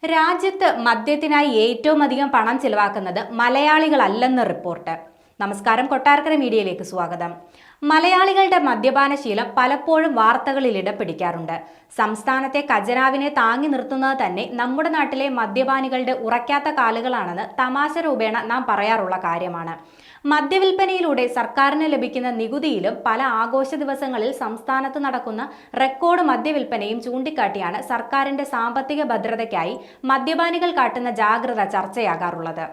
രാജ്യത്ത് മദ്യത്തിനായി ഏറ്റവും അധികം പണം ചിലവാക്കുന്നത് മലയാളികളല്ലെന്ന് റിപ്പോർട്ട്. നമസ്കാരം, കൊട്ടാരക്കര മീഡിയയിലേക്ക് സ്വാഗതം. മലയാളികളുടെ മദ്യപാനശീലം പലപ്പോഴും വാർത്തകളിൽ ഇടം പിടിക്കാറുണ്ട്. സംസ്ഥാനത്തെ ഖജനാവിനെ താങ്ങി നിർത്തുന്നത് തന്നെ നമ്മുടെ നാട്ടിലെ മദ്യപാനികളുടെ ഉറയ്ക്കാത്ത കാലുകളാണെന്ന് തമാശ രൂപേണ നാം പറയാറുള്ള കാര്യമാണ്. മദ്യവിൽപ്പനയിലൂടെ സർക്കാരിന് ലഭിക്കുന്ന നികുതിയിലും പല ആഘോഷ ദിവസങ്ങളിൽ സംസ്ഥാനത്ത് നടക്കുന്ന റെക്കോർഡ് മദ്യവിൽപ്പനയും ചൂണ്ടിക്കാട്ടിയാണ് സർക്കാരിന്റെ സാമ്പത്തിക ഭദ്രതയ്ക്കായി മദ്യപാനികൾ കാട്ടുന്ന ജാഗ്രത ചർച്ചയാകാറുള്ളത്.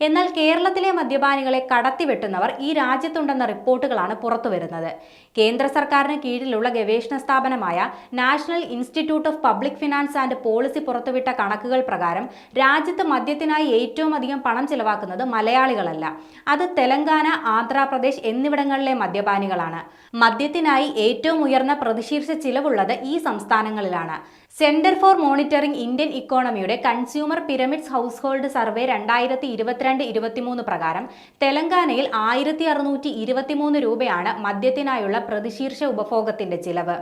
എന്നാൽ കേരളത്തിലെ മദ്യപാനികളെ കടത്തിവെട്ടുന്നവർ ഈ രാജ്യത്തുണ്ടെന്ന റിപ്പോർട്ടുകളാണ് പുറത്തുവരുന്നത്. കേന്ദ്ര സർക്കാരിന് കീഴിലുള്ള ഗവേഷണ സ്ഥാപനമായ national institute of public finance and policy പുറത്തുവിട്ട കണക്കുകൾ പ്രകാരം രാജ്യത്ത് മദ്യത്തിനായി ഏറ്റവും അധികം പണം ചിലവാക്കുന്നത് മലയാളികളല്ല, അത് തെലങ്കാന, ആന്ധ്രാപ്രദേശ് എന്നിവിടങ്ങളിലെ മദ്യപാനികളാണ്. മദ്യത്തിനായി ഏറ്റവും ഉയർന്ന പ്രതിശീർഷ ചിലവുള്ളത് ഈ സംസ്ഥാനങ്ങളിലാണ്. സെന്റർ ഫോർ മോണിറ്ററിംഗ് ഇന്ത്യൻ ഇക്കോണമിയുടെ consumer pyramids household survey 2022-23 പ്രകാരം തെലങ്കാനയിൽ 1623 രൂപയാണ് മദ്യത്തിനായുള്ള പ്രതിശീർഷ ഉപഭോഗത്തിന്റെ ചിലവ്.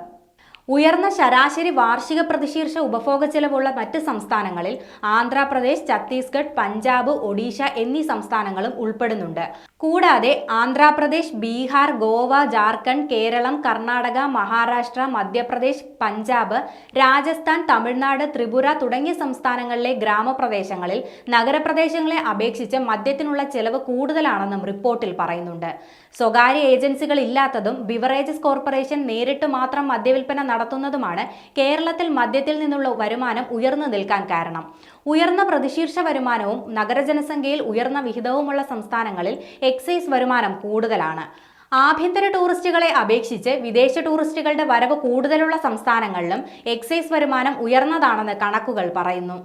ഉയർന്ന ശരാശരി വാർഷിക പ്രതിശീർഷ ഉപഭോഗ ചെലവുള്ള മറ്റ് സംസ്ഥാനങ്ങളിൽ ആന്ധ്രാപ്രദേശ്, ഛത്തീസ്ഗഡ്, പഞ്ചാബ്, ഒഡീഷ എന്നീ സംസ്ഥാനങ്ങളും ഉൾപ്പെടുന്നുണ്ട്. കൂടാതെ ആന്ധ്രാപ്രദേശ്, ബീഹാർ, ഗോവ, ജാർഖണ്ഡ്, കേരളം, കർണാടക, മഹാരാഷ്ട്ര, മധ്യപ്രദേശ്, പഞ്ചാബ്, രാജസ്ഥാൻ, തമിഴ്നാട്, ത്രിപുര തുടങ്ങിയ സംസ്ഥാനങ്ങളിലെ ഗ്രാമപ്രദേശങ്ങളിൽ നഗരപ്രദേശങ്ങളെ അപേക്ഷിച്ച് മദ്യത്തിനുള്ള ചെലവ് കൂടുതലാണെന്നും റിപ്പോർട്ടിൽ പറയുന്നുണ്ട്. സ്വകാര്യ ഏജൻസികൾ ഇല്ലാത്തതും ബിവറേജസ് കോർപ്പറേഷൻ നേരിട്ട് മാത്രം മദ്യവിൽപ്പന നടത്തുന്നതുമാണ് കേരളത്തിൽ മദ്യത്തിൽ നിന്നുള്ള വരുമാനം ഉയർന്നു നിൽക്കാൻ കാരണം. ഉയർന്ന പ്രതിശീർഷ വരുമാനവും നഗരജനസംഖ്യയിൽ ഉയർന്ന വിഹിതവുമുള്ള സംസ്ഥാനങ്ങളിൽ എക്സൈസ് വരുമാനം കൂടുതലാണ്. ആഭ്യന്തര ടൂറിസ്റ്റുകളെ അപേക്ഷിച്ച് വിദേശ ടൂറിസ്റ്റുകളുടെ വരവ് കൂടുതലുള്ള സംസ്ഥാനങ്ങളിലും എക്സൈസ് വരുമാനം ഉയർന്നതാണെന്ന് കണക്കുകൾ പറയുന്നു.